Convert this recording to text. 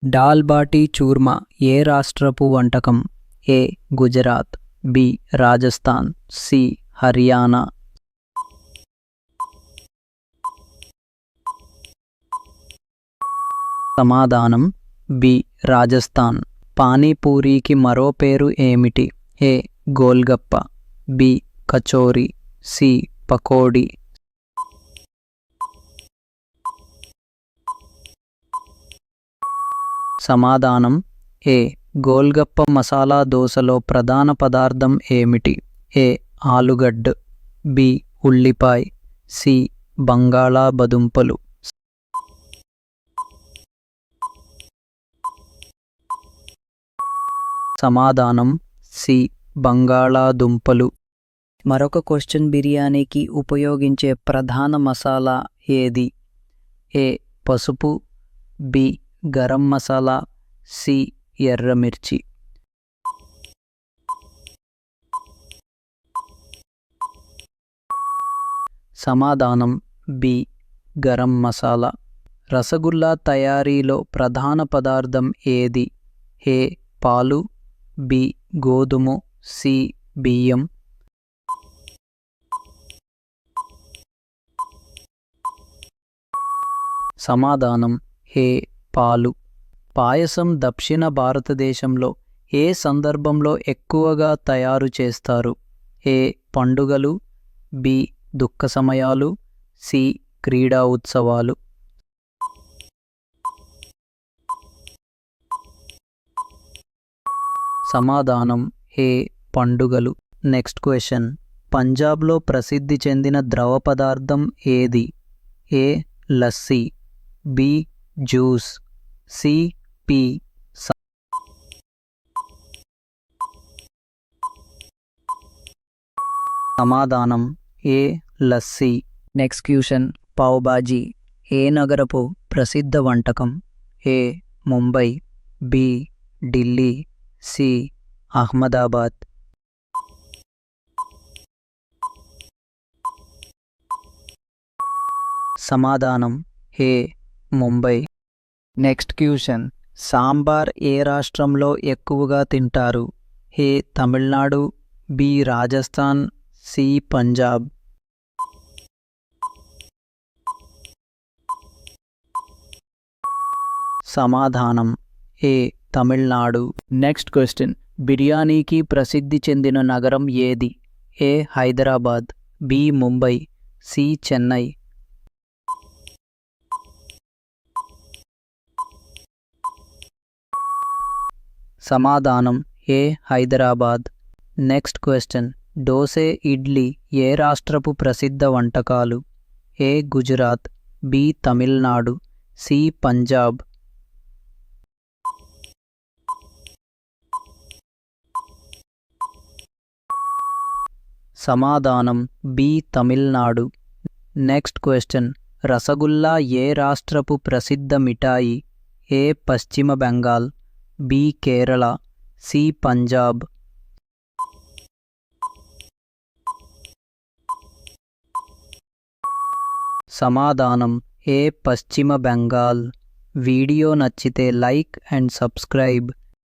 దాల్ బాటీ చూర్మా ఏ రాష్ట్రపు వంటకం? ఏ. Gujarat, B. Rajasthan, C. Haryana. సమాధానం B. Rajasthan. పానీపూరికి మరో పేరు ఏమిటి? ఏ. గోల్గప్ప, బి. కచోరీ, సి. పకోడీ. సమాధానం ఏ. గోల్గప్ప. మసాలా దోశలో ప్రధాన పదార్థం ఏమిటి? ఏ. ఆలుగడ్డ, బి. ఉల్లిపాయ, సి. బంగాళాదుంపలు. సమాధానం సి. బంగాళాదుంపలు. మరొక క్వశ్చన్, బిర్యానీకి ఉపయోగించే ప్రధాన మసాలా ఏది? ఏ. పసుపు, బి. గరం మసాలా, సి. ఎర్రమిర్చి. సమాధానం బి. గరం మసాలా. రసగుల్లా తయారీలో ప్రధాన పదార్థం ఏది? ఏ. పాలు, బి. గోధుమ, సి. బియ్యం. సమాధానం ఏ. పాలు. పాయసం దక్షిణ భారతదేశంలో ఏ సందర్భంలో ఎక్కువగా తయారు చేస్తారు? ఏ. పండుగలు, బి. దుఃఖ సమయాలు, సి. క్రీడా ఉత్సవాలు. సమాధానం ఏ. పండుగలు. నెక్స్ట్ క్వశ్చన్, పంజాబ్లో ప్రసిద్ధి చెందిన ద్రవ పదార్థం ఏది? A. Lassi, B. Juice, C. పి. సమాధానం A. Lassi. Next question, pav bhaji ఏ నగరపు ప్రసిద్ధ వంటకం? A. Mumbai, B. Delhi, C. Ahmedabad. సమాధానం A. Mumbai. Next question, sambar ఏ రాష్ట్రంలో ఎక్కువగా తింటారు? A. Tamil Nadu, B. Rajasthan, C. Punjab. సమాధానం ఏ. తమిళనాడు. నెక్స్ట్ క్వశ్చన్, బిర్యానీకి ప్రసిద్ధి చెందిన నగరం ఏది? A. Hyderabad, B. Mumbai, C. Chennai. సమాధానం A. Hyderabad. Next question, dosa, idli ఏ రాష్ట్రపు ప్రసిద్ధ వంటకాలు? A. Gujarat, B. Tamil Nadu, C. Punjab. సమాధానం B. Tamil Nadu. Next question, rasgulla ఏ రాష్ట్రపు ప్రసిద్ధ మిఠాయి? A. Paschim Bengal, B. Kerala, C. Punjab. సమాధానం ఏ. పశ్చిమ బెంగాల్. వీడియో నచ్చితే లైక్ అండ్ సబ్స్క్రైబ్.